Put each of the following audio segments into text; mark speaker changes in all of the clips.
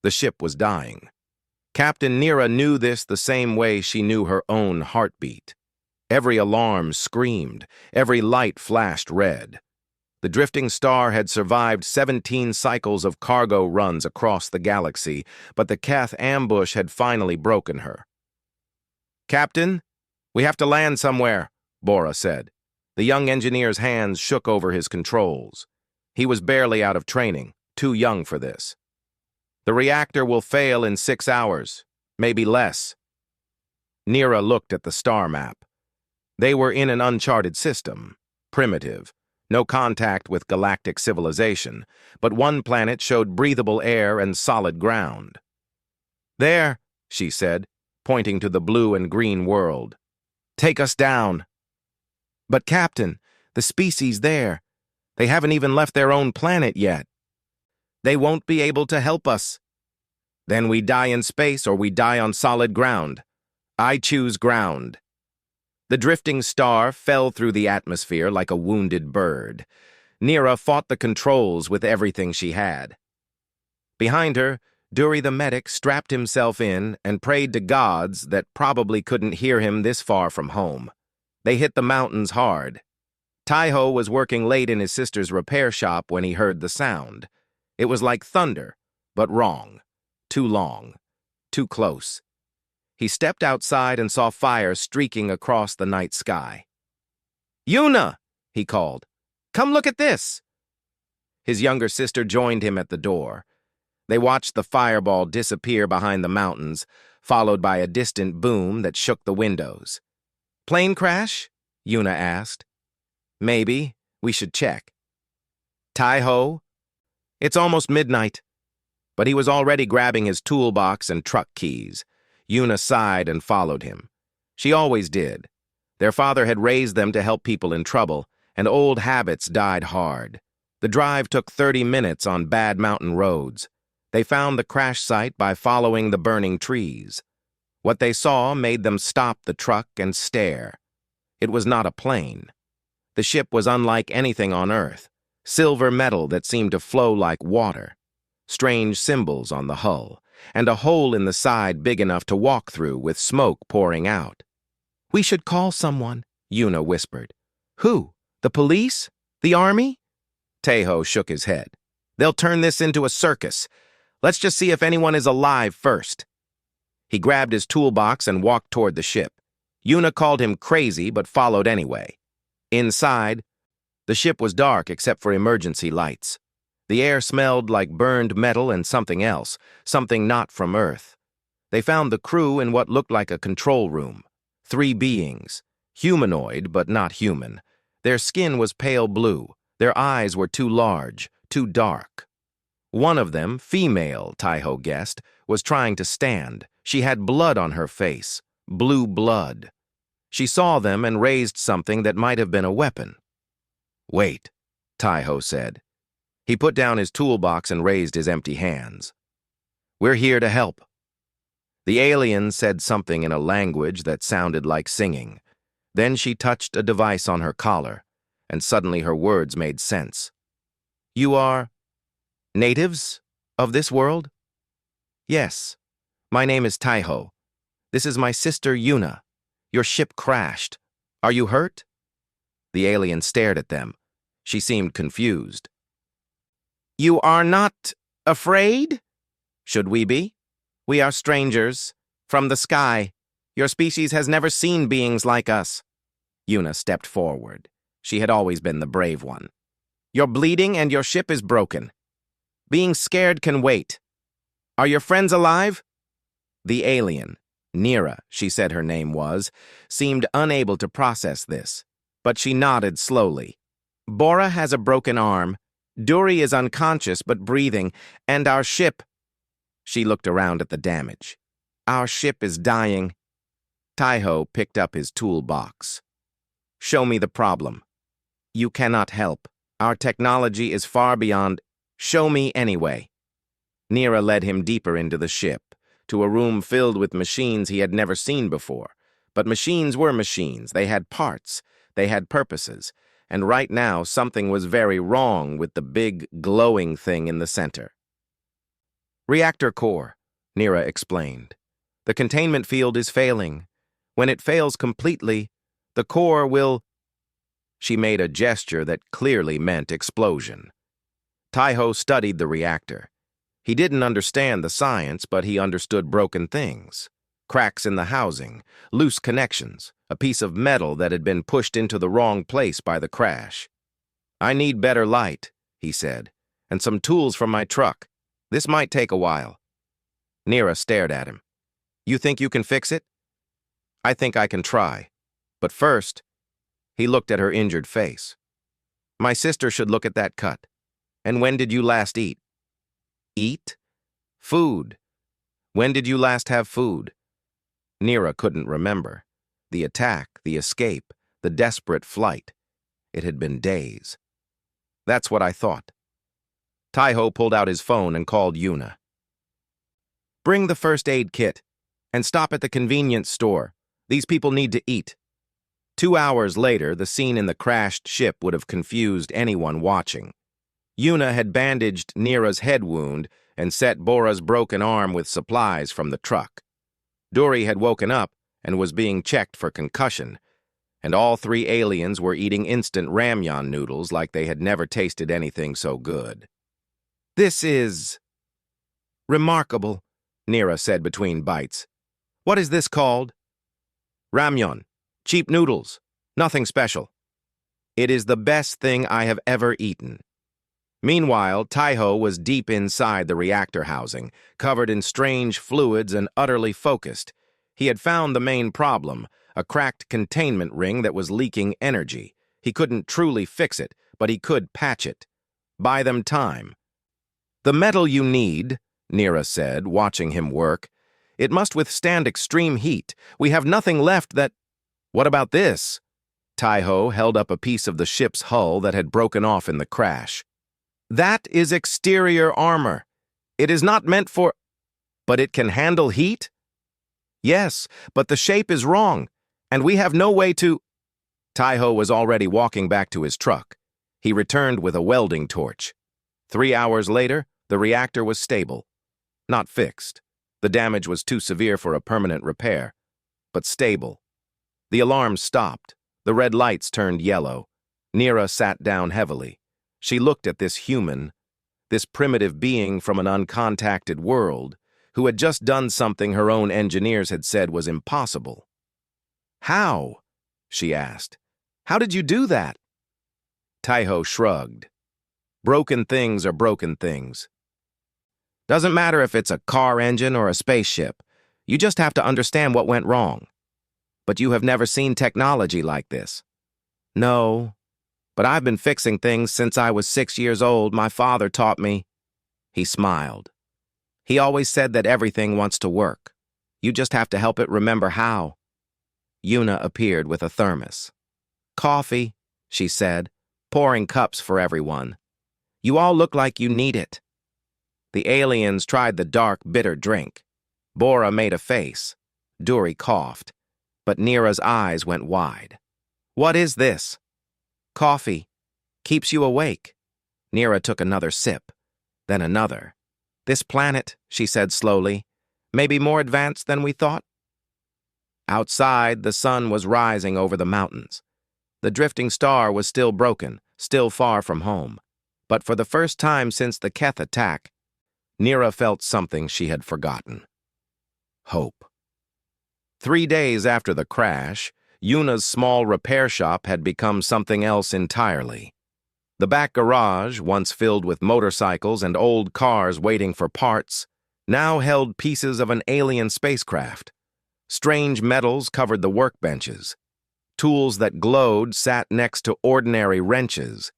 Speaker 1: The ship was dying. Captain Nira knew this the same way she knew her own heartbeat. Every alarm screamed, every light flashed red. The drifting star had survived 17 cycles of cargo runs across the galaxy, but the Keth ambush had finally broken her. "Captain, we have to land somewhere," Bora said. The young engineer's hands shook over his controls. He was barely out of training, too young for this. "The reactor will fail in 6 hours, maybe less." Nira looked at the star map. They were in an uncharted system, primitive, no contact with galactic civilization, but one planet showed breathable air and solid ground. "There," she said, pointing to the blue and green world. "Take us down." "But Captain, the species there, they haven't even left their own planet yet." "They won't be able to help us." "Then we die in space or we die on solid ground. I choose ground." The drifting star fell through the atmosphere like a wounded bird. Nira fought the controls with everything she had. Behind her, Duri the medic strapped himself in and prayed to gods that probably couldn't hear him this far from home. They hit the mountains hard. Taiho was working late in his sister's repair shop when he heard the sound. It was like thunder, but wrong. Too long. Too close. He stepped outside and saw fire streaking across the night sky. "Yuna!" he called. "Come look at this!" His younger sister joined him at the door. They watched the fireball disappear behind the mountains, followed by a distant boom that shook the windows. "Plane crash?" Yuna asked. "Maybe. We should check." "Taiho?" "It's almost midnight." But he was already grabbing his toolbox and truck keys. Yuna sighed and followed him. She always did. Their father had raised them to help people in trouble, and old habits died hard. The drive took 30 minutes on bad mountain roads. They found the crash site by following the burning trees. What they saw made them stop the truck and stare. It was not a plane. The ship was unlike anything on Earth. Silver metal that seemed to flow like water. Strange symbols on the hull, and a hole in the side big enough to walk through with smoke pouring out. "We should call someone," Yuna whispered. "Who? The police? The army?" Taiho shook his head. "They'll turn this into a circus. Let's just see if anyone is alive first." He grabbed his toolbox and walked toward the ship. Yuna called him crazy but followed anyway. Inside, the ship was dark except for emergency lights. The air smelled like burned metal and something else, something not from Earth. They found the crew in what looked like a control room. 3 beings, humanoid but not human. Their skin was pale blue. Their eyes were too large, too dark. One of them, female, Taiho guessed, was trying to stand. She had blood on her face, blue blood. She saw them and raised something that might have been a weapon. "Wait," Taiho said. He put down his toolbox and raised his empty hands. "We're here to help." The alien said something in a language that sounded like singing. Then she touched a device on her collar, and suddenly her words made sense. "You are natives of this world?" "Yes. My name is Taiho. This is my sister Yuna. Your ship crashed. Are you hurt?" The alien stared at them. She seemed confused. "You are not afraid?" "Should we be? We are strangers, from the sky. Your species has never seen beings like us." Yuna stepped forward. She had always been the brave one. "You're bleeding and your ship is broken. Being scared can wait. Are your friends alive?" The alien, Nira, she said her name was, seemed unable to process this, but she nodded slowly. "Bora has a broken arm. Duri is unconscious but breathing, and our ship—" She looked around at the damage. "Our ship is dying." Taiho picked up his toolbox. "Show me the problem." "You cannot help. Our technology is far beyond—" "Show me anyway." Nira led him deeper into the ship, to a room filled with machines he had never seen before. But machines were machines. They had parts. They had purposes. And right now, something was very wrong with the big, glowing thing in the center. Reactor core, Nira explained. The containment field is failing. When it fails completely, the core will... She made a gesture that clearly meant explosion. Taiho studied the reactor. He didn't understand the science, but he understood broken things. Cracks in the housing, loose connections, a piece of metal that had been pushed into the wrong place by the crash. "I need better light," he said, "and some tools from my truck. This might take a while." Nira stared at him. "You think you can fix it?" "I think I can try. But first," he looked at her injured face. "My sister should look at that cut. And when did you last eat?" "Eat? Food. When did you last have food?" Nira couldn't remember. The attack, the escape, the desperate flight. It had been days. "That's what I thought." Taiho pulled out his phone and called Yuna. "Bring the first aid kit, and stop at the convenience store. These people need to eat." 2 hours later, the scene in the crashed ship would have confused anyone watching. Yuna had bandaged Nira's head wound and set Bora's broken arm with supplies from the truck. Dory had woken up and was being checked for concussion, and all 3 aliens were eating instant ramyun noodles like they had never tasted anything so good. "This is remarkable," Nira said between bites. "What is this called?" "Ramyun. Cheap noodles. Nothing special. It is the best thing I have ever eaten." Meanwhile, Taiho was deep inside the reactor housing, covered in strange fluids and utterly focused. He had found the main problem, a cracked containment ring that was leaking energy. He couldn't truly fix it, but he could patch it. Buy them time. "The metal you need," Nira said, watching him work. "It must withstand extreme heat. We have nothing left that—" "What about this?" Taiho held up a piece of the ship's hull that had broken off in the crash. "That is exterior armor. It is not meant for—" "But it can handle heat?" "Yes, but the shape is wrong, and we have no way to—" Taiho was already walking back to his truck. He returned with a welding torch. 3 hours later, the reactor was stable. Not fixed. The damage was too severe for a permanent repair, but stable. The alarm stopped. The red lights turned yellow. Nira sat down heavily. She looked at this human, this primitive being from an uncontacted world, who had just done something her own engineers had said was impossible. "How?" she asked. "How did you do that?" Taiho shrugged. "Broken things are broken things. Doesn't matter if it's a car engine or a spaceship. You just have to understand what went wrong. But you have never seen technology like this." "No. But I've been fixing things since I was 6 years old. My father taught me." He smiled. "He always said that everything wants to work. You just have to help it remember how." Yuna appeared with a thermos. "Coffee," she said, pouring cups for everyone. "You all look like you need it." The aliens tried the dark, bitter drink. Bora made a face. Dory coughed. But Nira's eyes went wide. "What is this?" "Coffee. Keeps you awake." Nira took another sip, then another. "This planet," she said slowly, "may be more advanced than we thought." Outside, the sun was rising over the mountains. The drifting star was still broken, still far from home. But for the first time since the Keth attack, Nira felt something she had forgotten. Hope. 3 days after the crash, Yuna's small repair shop had become something else entirely. The back garage, once filled with motorcycles and old cars waiting for parts, now held pieces of an alien spacecraft. Strange metals covered the workbenches. Tools that glowed sat next to ordinary wrenches.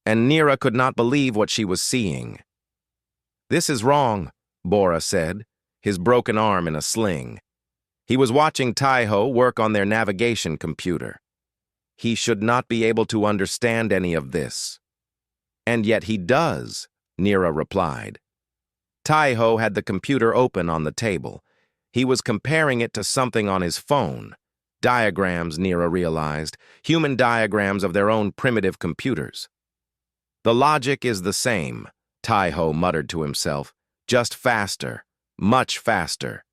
Speaker 1: And Nira could not believe what she was seeing. "This is wrong," Bora said, his broken arm in a sling. He was watching Taiho work on their navigation computer. He should not be able to understand any of this. "And yet he does," Nira replied. Taiho had the computer open on the table. He was comparing it to something on his phone. Diagrams, Nira realized, human diagrams of their own primitive computers. "The logic is the same," Taiho muttered to himself, Just faster. Much faster.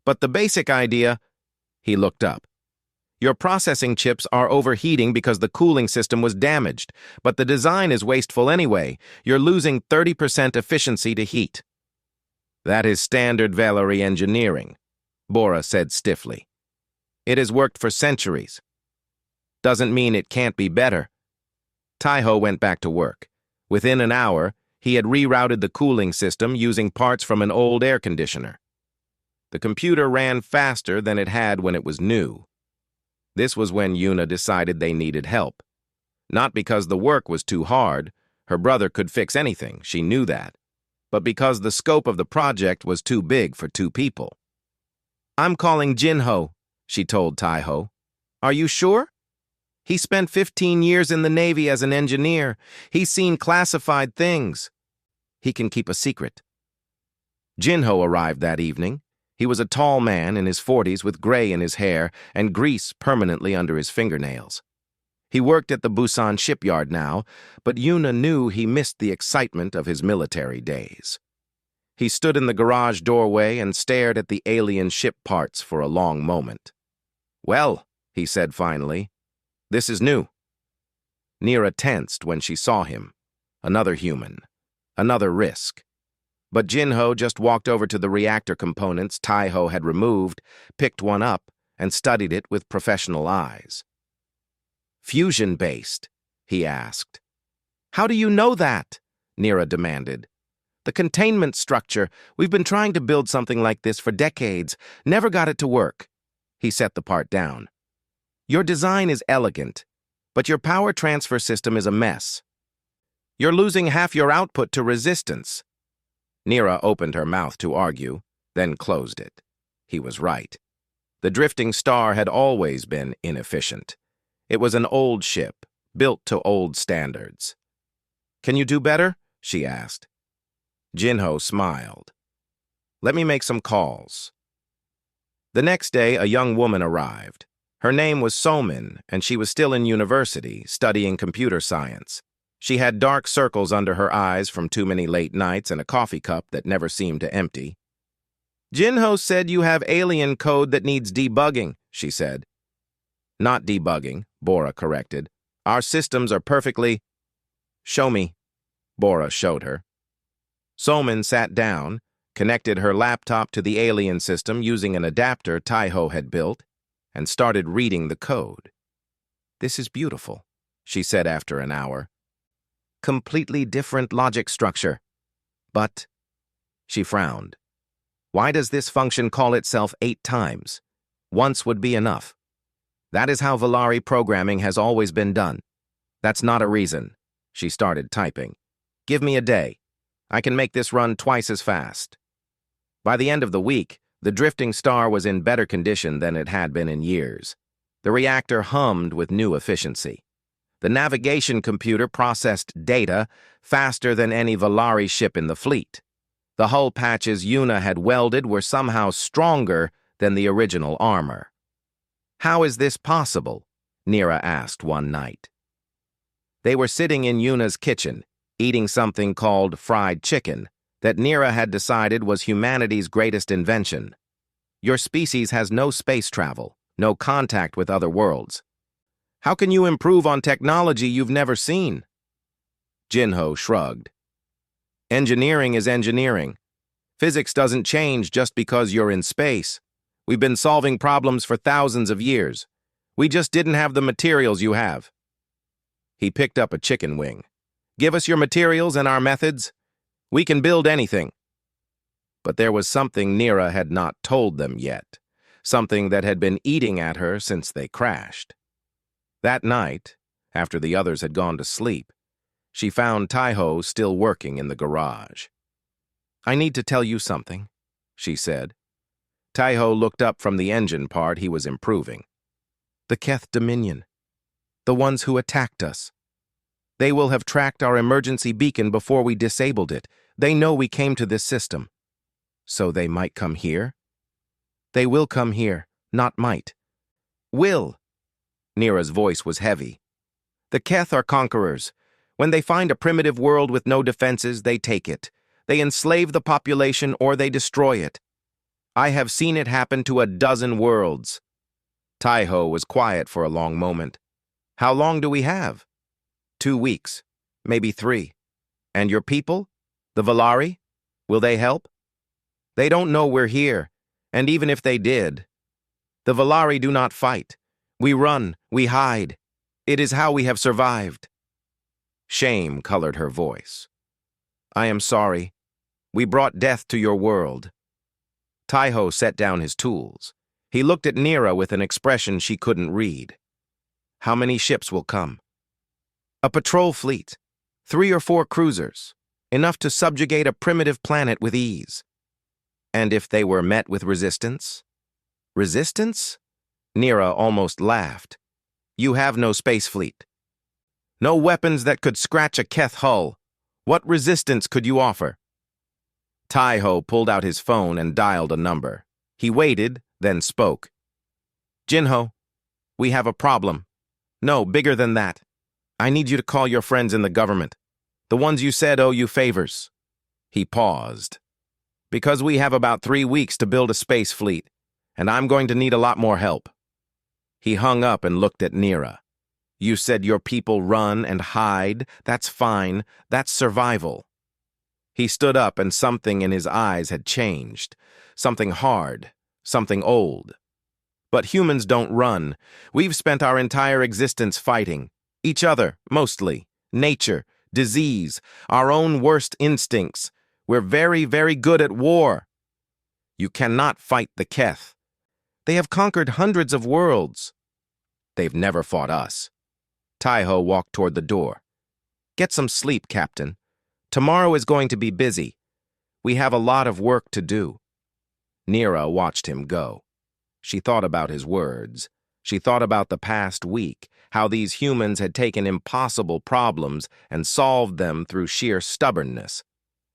Speaker 1: But the basic idea, he looked up. Your processing chips are overheating because the cooling system was damaged, but the design is wasteful anyway. You're losing 30% efficiency to heat. That is standard Valerie engineering, Bora said stiffly. It has worked for centuries. Doesn't mean it can't be better. Taiho went back to work. Within an hour, he had rerouted the cooling system using parts from an old air conditioner. The computer ran faster than it had when it was new. This was when Yuna decided they needed help. Not because the work was too hard, her brother could fix anything, she knew that, but because the scope of the project was too big for two people. I'm calling Jinho, she told Taiho. Are you sure? He spent 15 years in the Navy as an engineer. He's seen classified things. He can keep a secret. Jinho arrived that evening. He was a tall man in his 40s with gray in his hair and grease permanently under his fingernails. He worked at the Busan shipyard now, but Yuna knew he missed the excitement of his military days. He stood in the garage doorway and stared at the alien ship parts for a long moment. Well, he said finally, this is new. Nira tensed when she saw him. Another human. Another risk. But Jinho just walked over to the reactor components Taiho had removed, picked one up, and studied it with professional eyes. Fusion-based, he asked. How do you know that? Nira demanded. The containment structure. We've been trying to build something like this for decades. Never got it to work. He set the part down. Your design is elegant, but your power transfer system is a mess. You're losing half your output to resistance. Nira opened her mouth to argue, then closed it. He was right. The drifting star had always been inefficient. It was an old ship, built to old standards. Can you do better? She asked. Jinho smiled. Let me make some calls. The next day, a young woman arrived. Her name was Somin, and she was still in university, studying computer science. She had dark circles under her eyes from too many late nights and a coffee cup that never seemed to empty. Jinho said you have alien code that needs debugging, she said. Not debugging, Bora corrected. Our systems are perfectly... Show me, Bora showed her. Somin sat down, connected her laptop to the alien system using an adapter Taiho had built, and started reading the code. This is beautiful, she said after an hour. Completely different logic structure. But, she frowned. Why does this function call itself 8 times? Once would be enough. That is how Valari programming has always been done. That's not a reason. She started typing. Give me a day. I can make this run twice as fast. By the end of the week, the drifting star was in better condition than it had been in years. The reactor hummed with new efficiency. The navigation computer processed data faster than any Valari ship in the fleet. The hull patches Yuna had welded were somehow stronger than the original armor. How is this possible? Nira asked one night. They were sitting in Yuna's kitchen, eating something called fried chicken that Nira had decided was humanity's greatest invention. Your species has no space travel, no contact with other worlds. How can you improve on technology you've never seen? Jinho shrugged. Engineering is engineering. Physics doesn't change just because you're in space. We've been solving problems for thousands of years. We just didn't have the materials you have. He picked up a chicken wing. Give us your materials and our methods. We can build anything. But there was something Nira had not told them yet, something that had been eating at her since they crashed. That night, after the others had gone to sleep, she found Taiho still working in the garage. I need to tell you something, she said. Taiho looked up from the engine part he was improving. The Keth Dominion. The ones who attacked us. They will have tracked our emergency beacon before we disabled it. They know we came to this system. So they might come here? They will come here, not might. Will. Nira's voice was heavy. The Keth are conquerors. When they find a primitive world with no defenses, they take it. They enslave the population or they destroy it. I have seen it happen to a dozen worlds. Taiho was quiet for a long moment. How long do we have? 2 weeks, maybe 3. And your people? The Valari? Will they help? They don't know we're here, and even if they did, the Valari do not fight. We run, we hide. It is how we have survived. Shame colored her voice. I am sorry. We brought death to your world. Taiho set down his tools. He looked at Nira with an expression she couldn't read. How many ships will come? A patrol fleet. 3 or 4 cruisers. Enough to subjugate a primitive planet with ease. And if they were met with resistance? Resistance? Nira almost laughed. You have no space fleet. No weapons that could scratch a Keth hull. What resistance could you offer? Taiho pulled out his phone and dialed a number. He waited, then spoke. Jinho, we have a problem. No, bigger than that. I need you to call your friends in the government. The ones you said owe you favors. He paused. Because we have about 3 weeks to build a space fleet, and I'm going to need a lot more help. He hung up and looked at Nira. You said your people run and hide. That's fine. That's survival. He stood up and something in his eyes had changed. Something hard. Something old. But humans don't run. We've spent our entire existence fighting. Each other, mostly. Nature. Disease. Our own worst instincts. We're very, very good at war. You cannot fight the Keth. They have conquered hundreds of worlds. They've never fought us. Taiho walked toward the door. Get some sleep, Captain. Tomorrow is going to be busy. We have a lot of work to do. Nira watched him go. She thought about his words. She thought about the past week, how these humans had taken impossible problems and solved them through sheer stubbornness.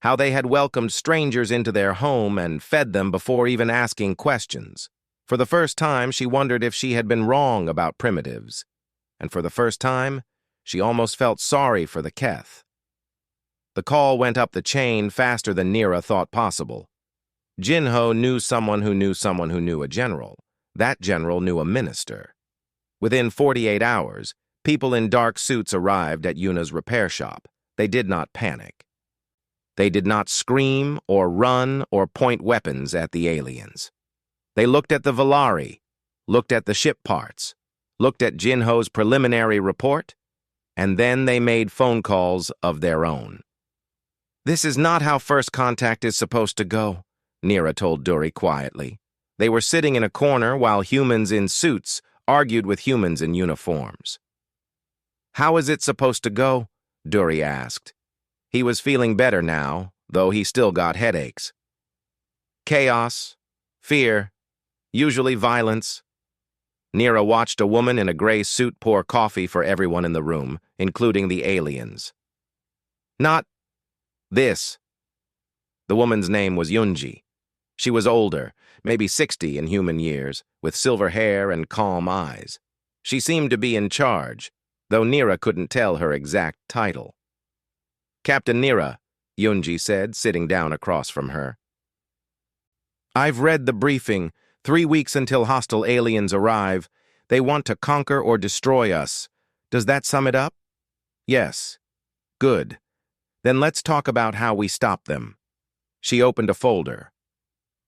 Speaker 1: How they had welcomed strangers into their home and fed them before even asking questions. For the first time, she wondered if she had been wrong about primitives. And for the first time, she almost felt sorry for the Keth. The call went up the chain faster than Nira thought possible. Jinho knew someone who knew someone who knew a general. That general knew a minister. Within 48 hours, people in dark suits arrived at Yuna's repair shop. They did not panic. They did not scream or run or point weapons at the aliens. They looked at the Valari, looked at the ship parts, looked at Jinho's preliminary report, and then they made phone calls of their own. This is not how first contact is supposed to go, Nira told Duri quietly. They were sitting in a corner while humans in suits argued with humans in uniforms. How is it supposed to go? Duri asked. He was feeling better now, though he still got headaches. Chaos, fear, usually violence. Nira watched a woman in a gray suit pour coffee for everyone in the room, including the aliens. Not this. The woman's name was Yunji. She was older, maybe 60 in human years, with silver hair and calm eyes. She seemed to be in charge, though Nira couldn't tell her exact title. Captain Nira, Yunji said, sitting down across from her. I've read the briefing. 3 weeks until hostile aliens arrive. They want to conquer or destroy us. Does that sum it up? Yes. Good. Then let's talk about how we stop them. She opened a folder.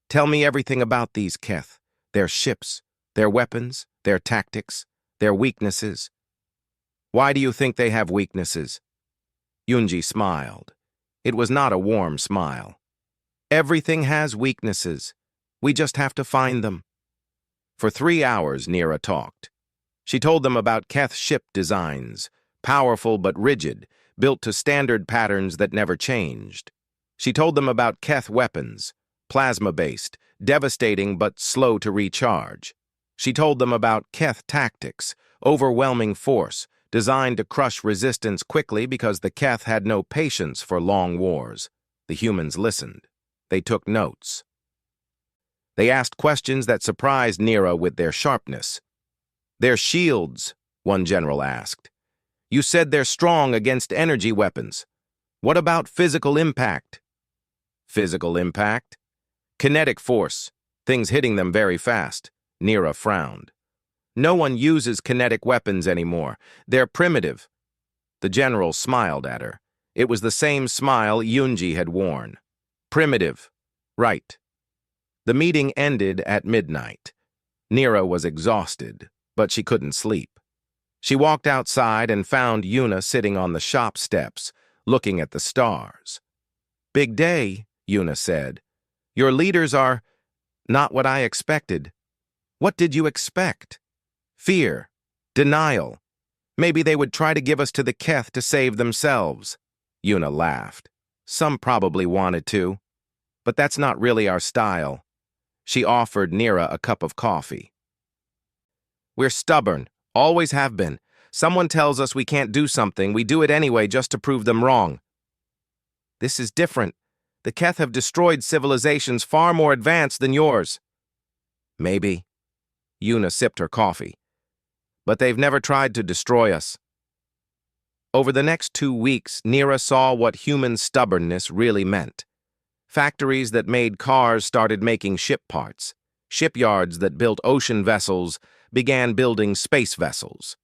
Speaker 1: Tell me everything about these Keth, their ships, their weapons, their tactics, their weaknesses. Why do you think they have weaknesses? Yunji smiled. It was not a warm smile. Everything has weaknesses. We just have to find them. For 3 hours, Nira talked. She told them about Keth ship designs, powerful but rigid, built to standard patterns that never changed. She told them about Keth weapons, plasma-based, devastating but slow to recharge. She told them about Keth tactics, overwhelming force, designed to crush resistance quickly because the Keth had no patience for long wars. The humans listened. They took notes. They asked questions that surprised Nira with their sharpness. Their shields, one general asked. You said they're strong against energy weapons. What about physical impact? Physical impact? Kinetic force, things hitting them very fast. Nira frowned. No one uses kinetic weapons anymore. They're primitive. The general smiled at her. It was the same smile Yunji had worn. Primitive. Right. The meeting ended at midnight. Nira was exhausted, but she couldn't sleep. She walked outside and found Yuna sitting on the shop steps, looking at the stars. "Big day," Yuna said. "Your leaders are not what I expected." "What did you expect?" "Fear. Denial. Maybe they would try to give us to the Keth to save themselves." Yuna laughed. "Some probably wanted to. But that's not really our style." She offered Nira a cup of coffee. "We're stubborn. Always have been. Someone tells us we can't do something, we do it anyway just to prove them wrong." "This is different. The Keth have destroyed civilizations far more advanced than yours." "Maybe." Yuna sipped her coffee. "But they've never tried to destroy us." Over the next 2 weeks, Nira saw what human stubbornness really meant. Factories that made cars started making ship parts. Shipyards that built ocean vessels began building space vessels.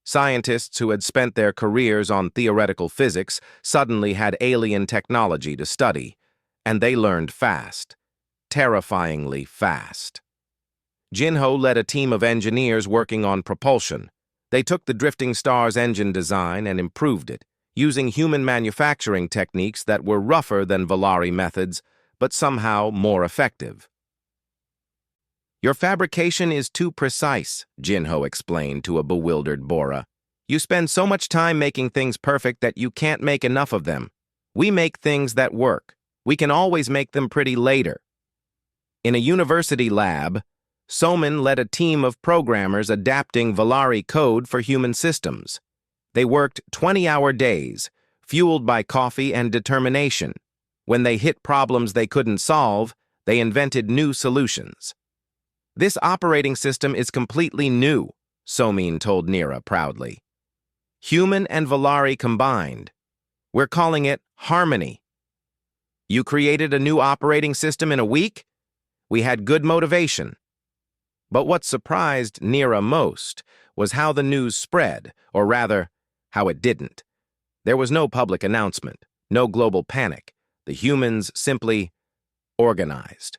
Speaker 1: Scientists who had spent their careers on theoretical physics suddenly had alien technology to study, and they learned fast. Terrifyingly fast. Jinho led a team of engineers working on propulsion. They took the Drifting Star's engine design and improved it, using human manufacturing techniques that were rougher than Valari methods, but somehow more effective. "Your fabrication is too precise," Jinho explained to a bewildered Bora. "You spend so much time making things perfect that you can't make enough of them. We make things that work. We can always make them pretty later." In a university lab, Soman led a team of programmers adapting Valari code for human systems. They worked 20-hour days, fueled by coffee and determination. When they hit problems they couldn't solve, they invented new solutions. "This operating system is completely new," Somin told Nira proudly. "Human and Valari combined. We're calling it Harmony." "You created a new operating system in a week?" "We had good motivation." But what surprised Nira most was how the news spread, or rather, how it didn't. There was no public announcement, no global panic. The humans simply organized.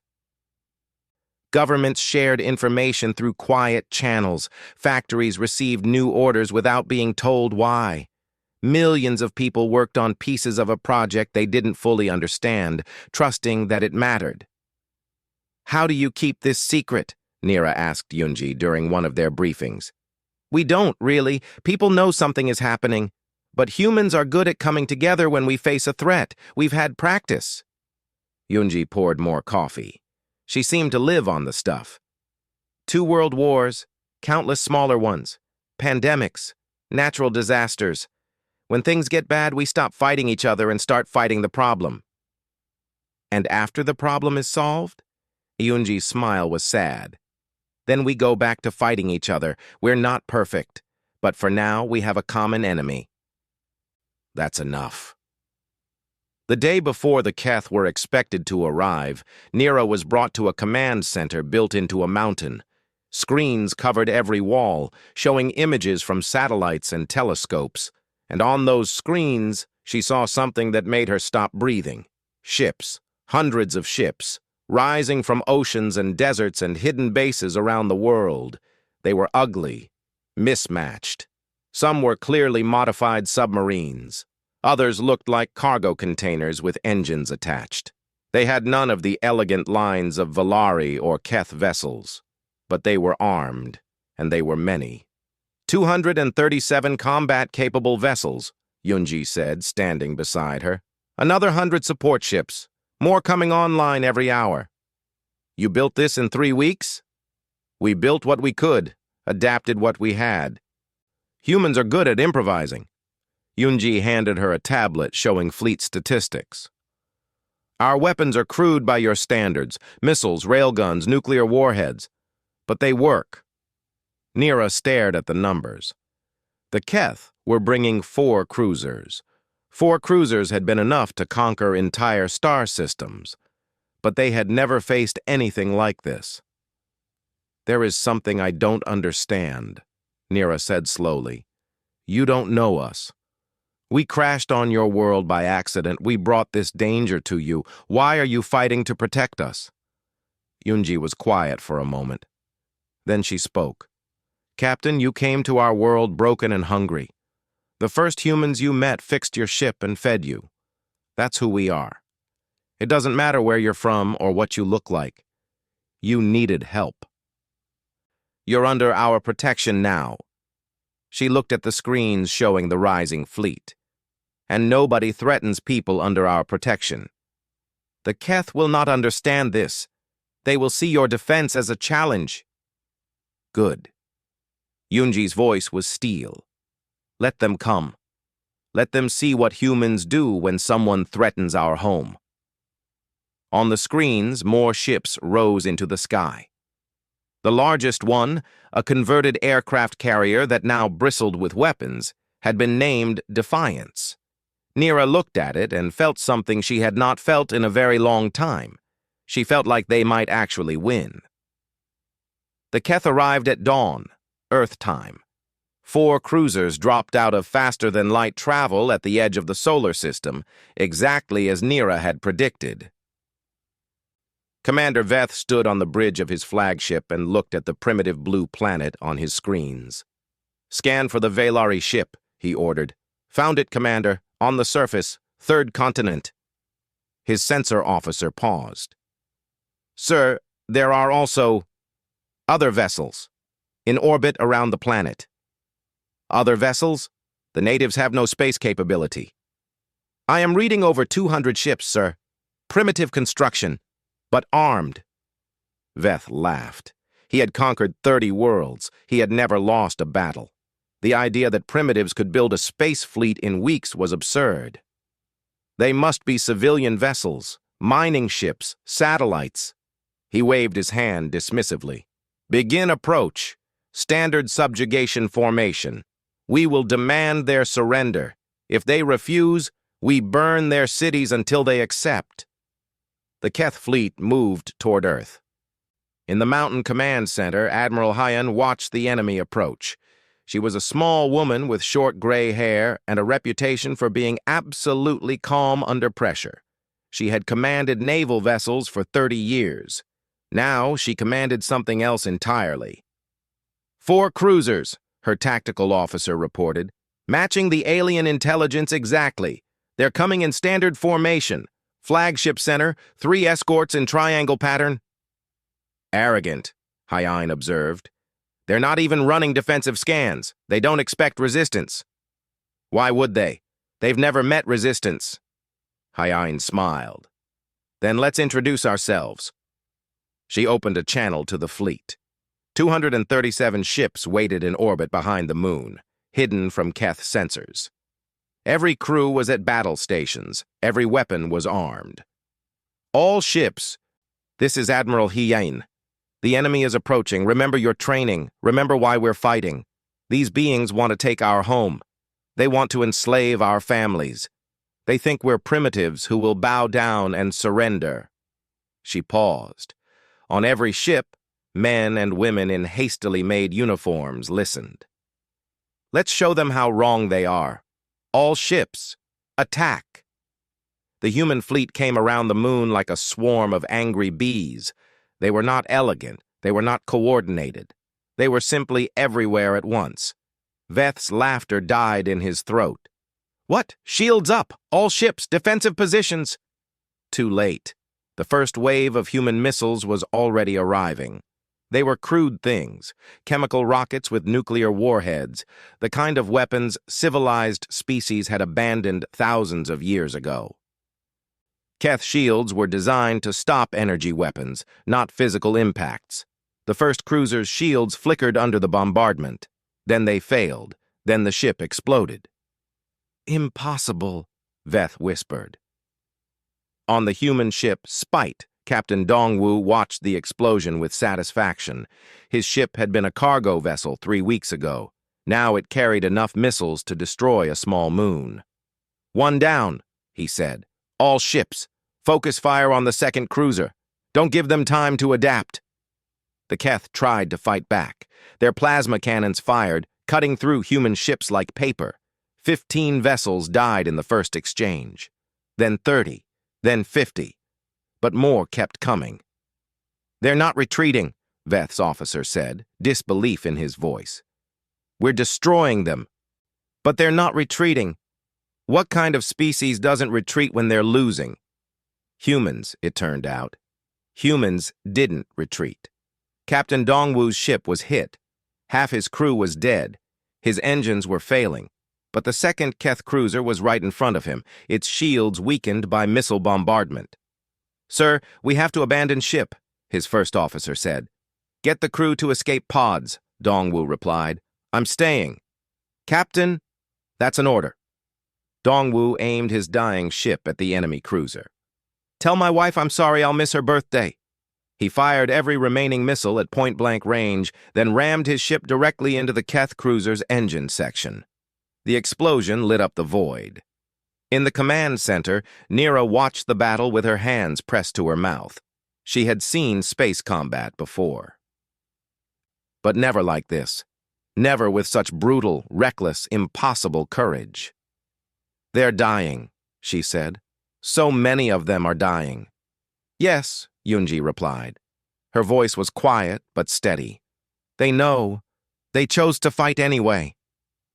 Speaker 1: Governments shared information through quiet channels. Factories received new orders without being told why. Millions of people worked on pieces of a project they didn't fully understand, trusting that it mattered. "How do you keep this secret?" Nira asked Yunji during one of their briefings. "We don't, really. People know something is happening. But humans are good at coming together when we face a threat. We've had practice." Yunji poured more coffee. She seemed to live on the stuff. 2 world wars, countless smaller ones, pandemics, natural disasters. When things get bad, we stop fighting each other and start fighting the problem. "And after the problem is solved?" Yunji's smile was sad. "Then we go back to fighting each other. We're not perfect. But for now, we have a common enemy." That's enough. The day before the Keth were expected to arrive, Nira was brought to a command center built into a mountain. Screens covered every wall, showing images from satellites and telescopes. And on those screens, she saw something that made her stop breathing. Ships, hundreds of ships, rising from oceans and deserts and hidden bases around the world. They were ugly, mismatched. Some were clearly modified submarines. Others looked like cargo containers with engines attached. They had none of the elegant lines of Valari or Keth vessels. But they were armed, and they were many. 237 combat-capable vessels, Yunji said, standing beside her. Another 100 support ships, more coming online every hour. "You built this in 3 weeks?" "We built what we could, adapted what we had." "Humans are good at improvising." Yunji handed her a tablet showing fleet statistics. "Our weapons are crude by your standards, missiles, railguns, nuclear warheads. But they work." Nira stared at the numbers. The Keth were bringing 4 cruisers, 4 cruisers had been enough to conquer entire star systems, but they had never faced anything like this. "There is something I don't understand," Nira said slowly. "You don't know us. We crashed on your world by accident. We brought this danger to you. Why are you fighting to protect us?" Yunji was quiet for a moment. Then she spoke. "Captain, you came to our world broken and hungry. The first humans you met fixed your ship and fed you. That's who we are. It doesn't matter where you're from or what you look like. You needed help. You're under our protection now." She looked at the screens showing the rising fleet. "And nobody threatens people under our protection. The Keth will not understand this. They will see your defense as a challenge." "Good." Yunji's voice was steel. "Let them come. Let them see what humans do when someone threatens our home." On the screens, more ships rose into the sky. The largest one, a converted aircraft carrier that now bristled with weapons, had been named Defiance. Nira looked at it and felt something she had not felt in a very long time. She felt like they might actually win. The Keth arrived at dawn, Earth time. 4 cruisers dropped out of faster-than-light travel at the edge of the solar system, exactly as Nira had predicted. Commander Veth stood on the bridge of his flagship and looked at the primitive blue planet on his screens. "Scan for the Velari ship," he ordered. "Found it, Commander. On the surface, 3rd continent." His sensor officer paused. "Sir, there are also other vessels in orbit around the planet." "Other vessels? The natives have no space capability." "I am reading over 200 ships, sir. Primitive construction, but armed." Veth laughed. He had conquered 30 worlds. He had never lost a battle. The idea that primitives could build a space fleet in weeks was absurd. "They must be civilian vessels, mining ships, satellites." He waved his hand dismissively. "Begin approach. Standard subjugation formation. We will demand their surrender. If they refuse, we burn their cities until they accept." The Keth fleet moved toward Earth. In the Mountain Command Center, Admiral Hyan watched the enemy approach. She was a small woman with short gray hair and a reputation for being absolutely calm under pressure. She had commanded naval vessels for 30 years. Now she commanded something else entirely. 4 cruisers, her tactical officer reported, matching the alien intelligence exactly. They're coming in standard formation. Flagship center, 3 escorts in triangle pattern. "Arrogant," Hyan observed. "They're not even running defensive scans. They don't expect resistance." "Why would they? They've never met resistance." Hyan smiled. "Then let's introduce ourselves." She opened a channel to the fleet. 237 ships waited in orbit behind the moon, hidden from Keth sensors. Every crew was at battle stations. Every weapon was armed. "All ships, this is Admiral Hyan. The enemy is approaching. Remember your training. Remember why we're fighting. These beings want to take our home. They want to enslave our families. They think we're primitives who will bow down and surrender." She paused. On every ship, men and women in hastily made uniforms listened. "Let's show them how wrong they are. All ships, attack." The human fleet came around the moon like a swarm of angry bees. They were not elegant. They were not coordinated. They were simply everywhere at once. Veth's laughter died in his throat. "What? Shields up! All ships, defensive positions!" Too late. The first wave of human missiles was already arriving. They were crude things, chemical rockets with nuclear warheads, the kind of weapons civilized species had abandoned thousands of years ago. Keth shields were designed to stop energy weapons, not physical impacts. The first cruiser's shields flickered under the bombardment. Then they failed. Then the ship exploded. "Impossible," Veth whispered. On the human ship Spite, Captain Dongwu watched the explosion with satisfaction. His ship had been a cargo vessel 3 weeks ago. Now it carried enough missiles to destroy a small moon. One down, he said. All ships. Focus fire on the second cruiser. Don't give them time to adapt. The Keth tried to fight back. Their plasma cannons fired, cutting through human ships like paper. 15 vessels died in the first exchange. Then 30, then 50. But more kept coming. They're not retreating, Veth's officer said, disbelief in his voice. We're destroying them. But they're not retreating. What kind of species doesn't retreat when they're losing? Humans, it turned out. Humans didn't retreat. Captain Dongwu's ship was hit. Half his crew was dead. His engines were failing. But the second Keth cruiser was right in front of him, its shields weakened by missile bombardment. Sir, we have to abandon ship, his first officer said. Get the crew to escape pods, Dongwu replied. I'm staying. Captain, that's an order. Dongwu aimed his dying ship at the enemy cruiser. Tell my wife I'm sorry I'll miss her birthday. He fired every remaining missile at point-blank range, then rammed his ship directly into the Keth cruiser's engine section. The explosion lit up the void. In the command center, Nira watched the battle with her hands pressed to her mouth. She had seen space combat before. But never like this. Never with such brutal, reckless, impossible courage. They're dying, she said. So many of them are dying. Yes, Yunji replied. Her voice was quiet but steady. They know. They chose to fight anyway.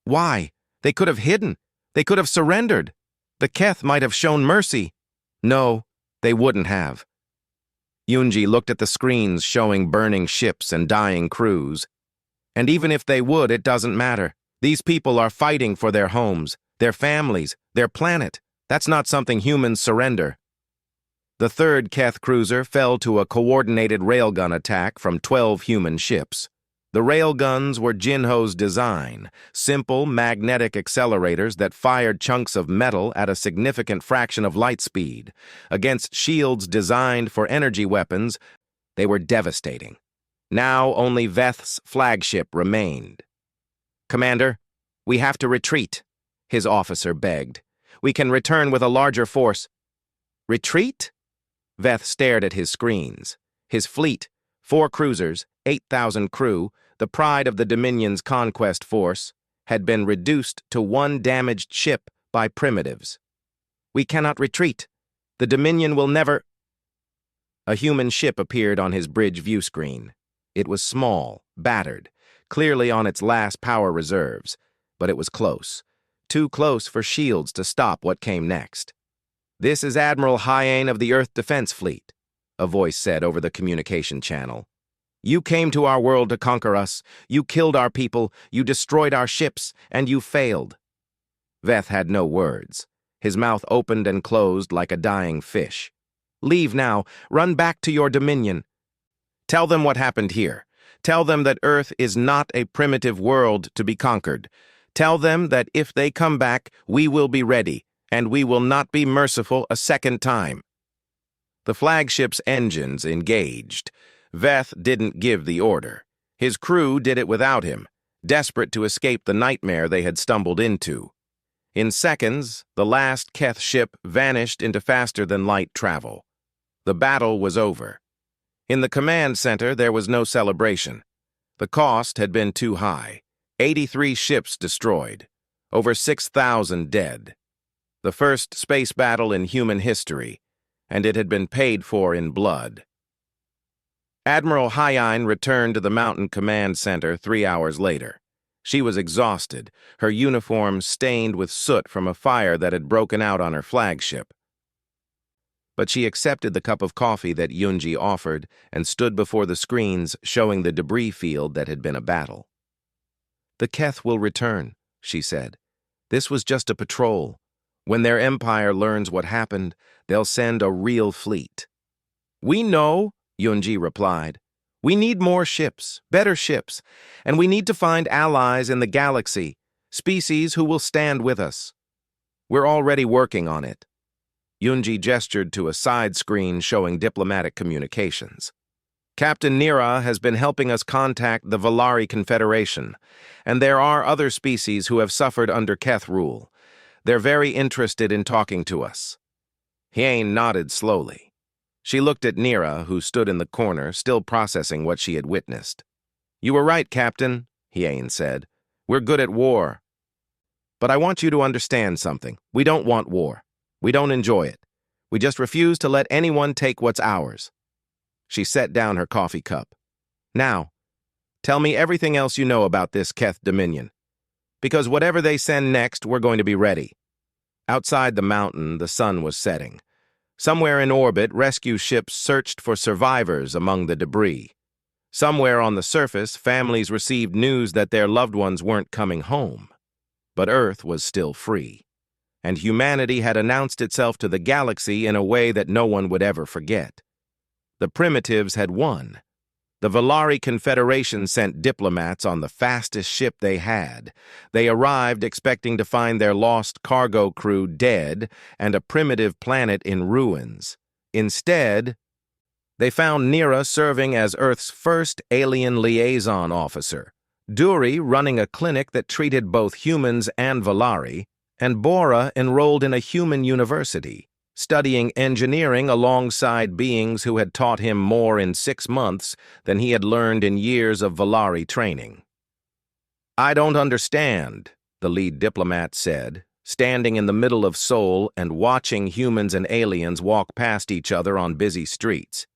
Speaker 1: Why? They could have hidden. They could have surrendered. The Keth might have shown mercy. No, they wouldn't have. Yunji looked at the screens showing burning ships and dying crews. And even if they would, it doesn't matter. These people are fighting for their homes, their families, their planet. That's not something humans surrender. The third Keth cruiser fell to a coordinated railgun attack from 12 human ships. The railguns were Jinho's design, simple magnetic accelerators that fired chunks of metal at a significant fraction of light speed. Against shields designed for energy weapons, they were devastating. Now only Veth's flagship remained. Commander, we have to retreat, his officer begged. We can return with a larger force. Retreat? Veth stared at his screens. His fleet, 4 cruisers, 8,000 crew, the pride of the Dominion's conquest force, had been reduced to 1 damaged ship by primitives. We cannot retreat. The Dominion will never... A human ship appeared on his bridge view screen. It was small, battered, clearly on its last power reserves, but it was close. Too close for shields to stop what came next. This is Admiral Hyen of the Earth Defense Fleet, a voice said over the communication channel. You came to our world to conquer us. You killed our people. You destroyed our ships, and you failed. Veth had no words. His mouth opened and closed like a dying fish. Leave now. Run back to your Dominion. Tell them what happened here. Tell them that Earth is not a primitive world to be conquered. Tell them that if they come back, we will be ready, and we will not be merciful a second time. The flagship's engines engaged. Veth didn't give the order. His crew did it without him, desperate to escape the nightmare they had stumbled into. In seconds, the last Keth ship vanished into faster-than-light travel. The battle was over. In the command center, there was no celebration. The cost had been too high. 83 ships destroyed. Over 6,000 dead. The first space battle in human history, and it had been paid for in blood. Admiral Hyen returned to the Mountain Command Center 3 hours later. She was exhausted, her uniform stained with soot from a fire that had broken out on her flagship. But she accepted the cup of coffee that Yunji offered and stood before the screens showing the debris field that had been a battle. The Keth will return, she said. This was just a patrol. When their empire learns what happened, they'll send a real fleet. We know, Yunji replied. We need more ships, better ships, and we need to find allies in the galaxy, species who will stand with us. We're already working on it. Yunji gestured to a side screen showing diplomatic communications. Captain Nira has been helping us contact the Valari Confederation, and there are other species who have suffered under Keth rule. They're very interested in talking to us." Hyain nodded slowly. She looked at Nira, who stood in the corner, still processing what she had witnessed. "You were right, Captain," Hyain said. "We're good at war. But I want you to understand something. We don't want war. We don't enjoy it. We just refuse to let anyone take what's ours." She set down her coffee cup. "Now, tell me everything else you know about this Keth Dominion. Because whatever they send next, we're going to be ready." Outside the mountain, the sun was setting. Somewhere in orbit, rescue ships searched for survivors among the debris. Somewhere on the surface, families received news that their loved ones weren't coming home. But Earth was still free, and humanity had announced itself to the galaxy in a way that no one would ever forget. The primitives had won. The Valari Confederation sent diplomats on the fastest ship they had. They arrived expecting to find their lost cargo crew dead and a primitive planet in ruins. Instead, they found Nira serving as Earth's first alien liaison officer, Duri running a clinic that treated both humans and Valari, and Bora enrolled in a human university, studying engineering alongside beings who had taught him more in 6 months than he had learned in years of Valari training. "I don't understand," the lead diplomat said, standing in the middle of Seoul and watching humans and aliens walk past each other on busy streets.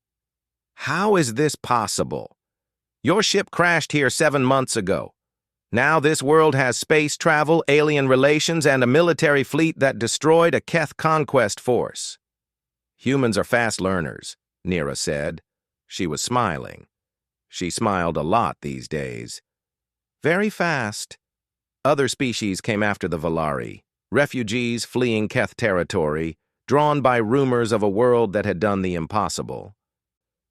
Speaker 1: "How is this possible? Your ship crashed here 7 months ago. Now this world has space travel, alien relations, and a military fleet that destroyed a Keth conquest force." "Humans are fast learners," Nira said. She was smiling. She smiled a lot these days. "Very fast." Other species came after the Valari, refugees fleeing Keth territory, drawn by rumors of a world that had done the impossible.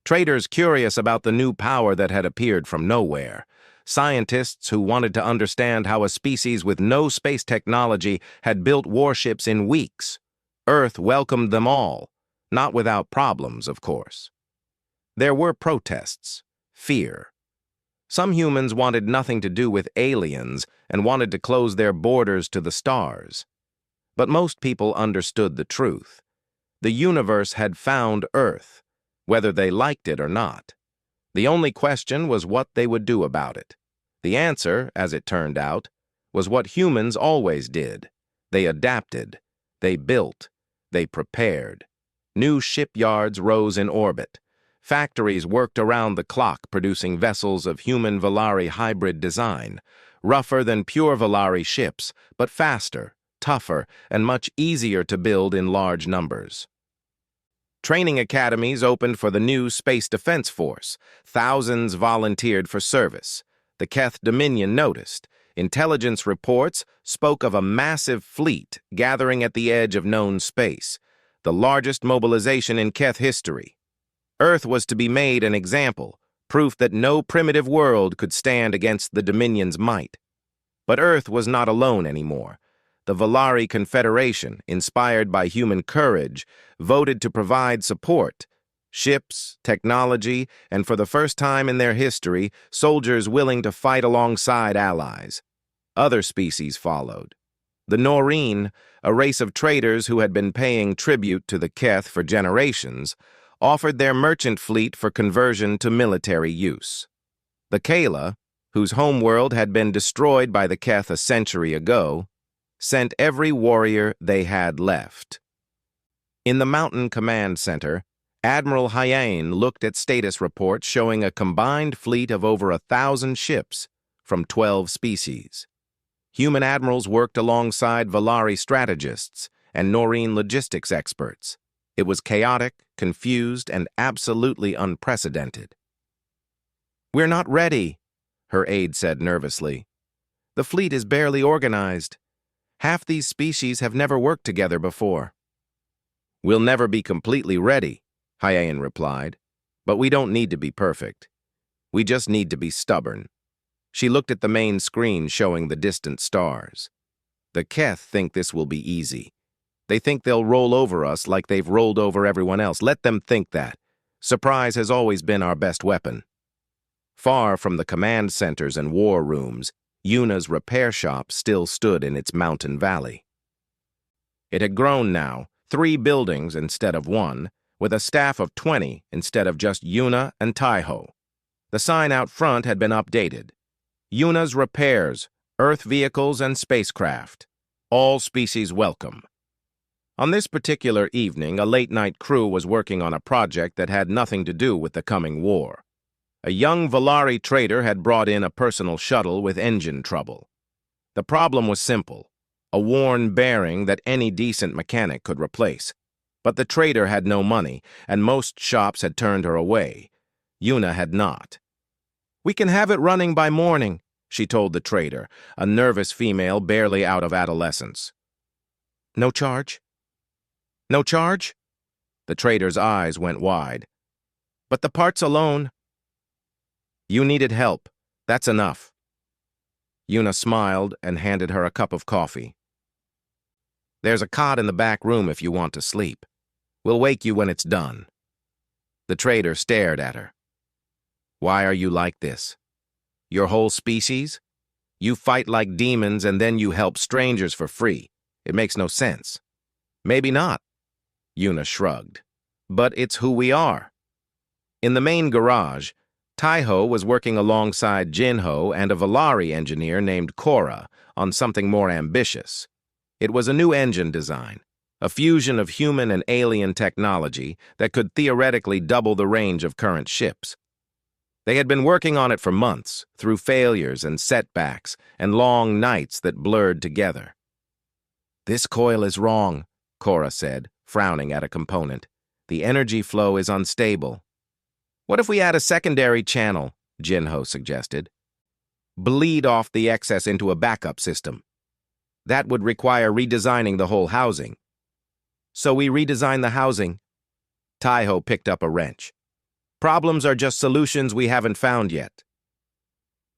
Speaker 1: Traders curious about the new power that had appeared from nowhere. Scientists who wanted to understand how a species with no space technology had built warships in weeks. Earth welcomed them all, not without problems, of course. There were protests, fear. Some humans wanted nothing to do with aliens and wanted to close their borders to the stars. But most people understood the truth. The universe had found Earth, whether they liked it or not. The only question was what they would do about it. The answer, as it turned out, was what humans always did. They adapted, they built, they prepared. New shipyards rose in orbit. Factories worked around the clock producing vessels of human-Valari hybrid design, rougher than pure Valari ships, but faster, tougher, and much easier to build in large numbers. Training academies opened for the new Space Defense Force. Thousands volunteered for service. The Keth Dominion noticed. Intelligence reports spoke of a massive fleet gathering at the edge of known space, the largest mobilization in Keth history. Earth was to be made an example, proof that no primitive world could stand against the Dominion's might. But Earth was not alone anymore. The Valari Confederation, inspired by human courage, voted to provide support. Ships, technology, and for the first time in their history, soldiers willing to fight alongside allies. Other species followed. The Noreen, a race of traders who had been paying tribute to the Keth for generations, offered their merchant fleet for conversion to military use. The Kayla, whose homeworld had been destroyed by the Keth a century ago, sent every warrior they had left. In the Mountain Command Center, Admiral Hyain looked at status reports showing a combined fleet of over 1,000 ships from 12 species. Human admirals worked alongside Valari strategists and Noreen logistics experts. It was chaotic, confused, and absolutely unprecedented. "We're not ready," her aide said nervously. "The fleet is barely organized. Half these species have never worked together before." "We'll never be completely ready," Hyain replied, "but we don't need to be perfect. We just need to be stubborn." She looked at the main screen showing the distant stars. "The Keth think this will be easy. They think they'll roll over us like they've rolled over everyone else. Let them think that. Surprise has always been our best weapon." Far from the command centers and war rooms, Yuna's repair shop still stood in its mountain valley. It had grown now, 3 buildings instead of 1, with a staff of 20 instead of just Yuna and Taiho. The sign out front had been updated. Yuna's repairs, Earth vehicles and spacecraft. All species welcome. On this particular evening, a late-night crew was working on a project that had nothing to do with the coming war. A young Valari trader had brought in a personal shuttle with engine trouble. The problem was simple, a worn bearing that any decent mechanic could replace. But the trader had no money, and most shops had turned her away. Yuna had not. "We can have it running by morning," she told the trader, a nervous female barely out of adolescence. "No charge?" "No charge?" The trader's eyes went wide. "But the parts alone—" "You needed help. That's enough." Yuna smiled and handed her a cup of coffee. "There's a cot in the back room if you want to sleep. We'll wake you when it's done." The trader stared at her. "Why are you like this? Your whole species? You fight like demons and then you help strangers for free. It makes no sense." "Maybe not," Yuna shrugged. "But it's who we are." In the main garage, Taiho was working alongside Jinho and a Valari engineer named Korra on something more ambitious. It was a new engine design, a fusion of human and alien technology that could theoretically double the range of current ships. They had been working on it for months, through failures and setbacks and long nights that blurred together. "This coil is wrong," Korra said, frowning at a component. "The energy flow is unstable." "What if we add a secondary channel?" Jinho suggested. "Bleed off the excess into a backup system. That would require redesigning the whole housing." "So we redesign the housing." Taiho picked up a wrench. "Problems are just solutions we haven't found yet."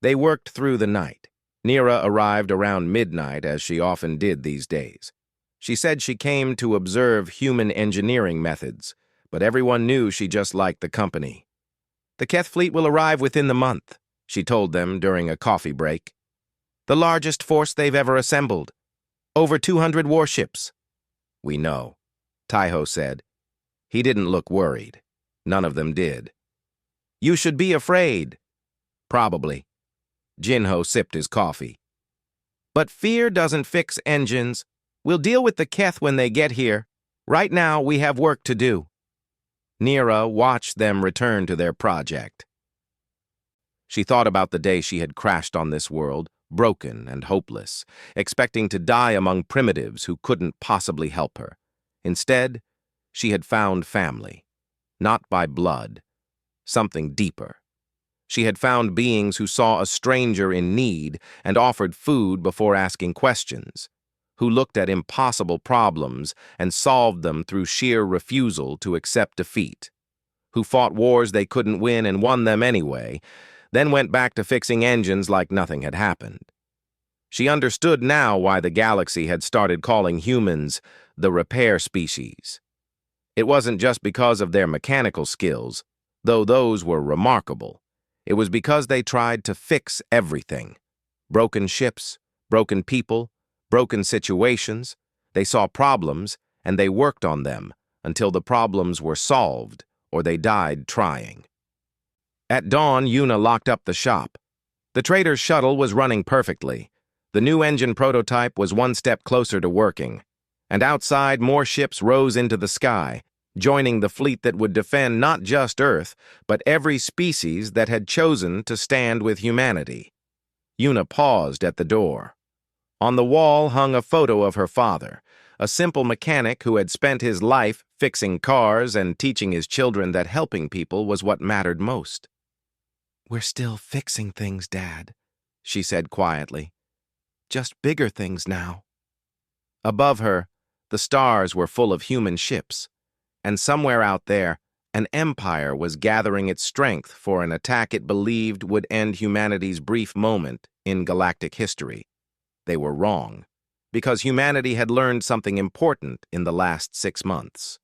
Speaker 1: They worked through the night. Nira arrived around midnight, as she often did these days. She said she came to observe human engineering methods, but everyone knew she just liked the company. "The Keth fleet will arrive within the month," she told them during a coffee break. "The largest force they've ever assembled. Over 200 warships." "We know," Taiho said. He didn't look worried. None of them did. "You should be afraid." "Probably." Jinho sipped his coffee. "But fear doesn't fix engines. We'll deal with the Keth when they get here. Right now, we have work to do." Nira watched them return to their project. She thought about the day she had crashed on this world, broken and hopeless, expecting to die among primitives who couldn't possibly help her. Instead, she had found family. Not by blood. Something deeper. She had found beings who saw a stranger in need and offered food before asking questions, who looked at impossible problems and solved them through sheer refusal to accept defeat, who fought wars they couldn't win and won them anyway, then went back to fixing engines like nothing had happened. She understood now why the galaxy had started calling humans the repair species. It wasn't just because of their mechanical skills, though those were remarkable. It was because they tried to fix everything. Broken ships, broken people, broken situations. They saw problems, and they worked on them until the problems were solved, or they died trying. At dawn, Yuna locked up the shop. The trader's shuttle was running perfectly. The new engine prototype was one step closer to working. And outside, more ships rose into the sky, joining the fleet that would defend not just Earth, but every species that had chosen to stand with humanity. Yuna paused at the door. On the wall hung a photo of her father, a simple mechanic who had spent his life fixing cars and teaching his children that helping people was what mattered most. "We're still fixing things, Dad," she said quietly. "Just bigger things now." Above her, the stars were full of human ships, and somewhere out there, an empire was gathering its strength for an attack it believed would end humanity's brief moment in galactic history. They were wrong, because humanity had learned something important in the last 6 months.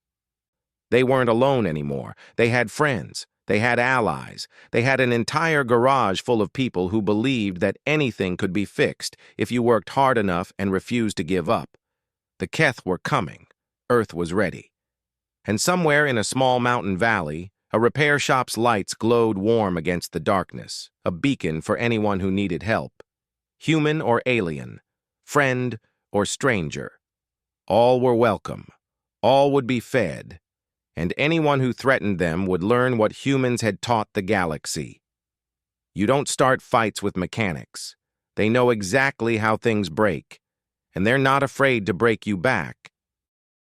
Speaker 1: They weren't alone anymore. They had friends. They had allies. They had an entire garage full of people who believed that anything could be fixed if you worked hard enough and refused to give up. The Keth were coming. Earth was ready. And somewhere in a small mountain valley, a repair shop's lights glowed warm against the darkness, a beacon for anyone who needed help. Human or alien, friend or stranger. All were welcome. All would be fed. And anyone who threatened them would learn what humans had taught the galaxy. You don't start fights with mechanics. They know exactly how things break, and they're not afraid to break you back.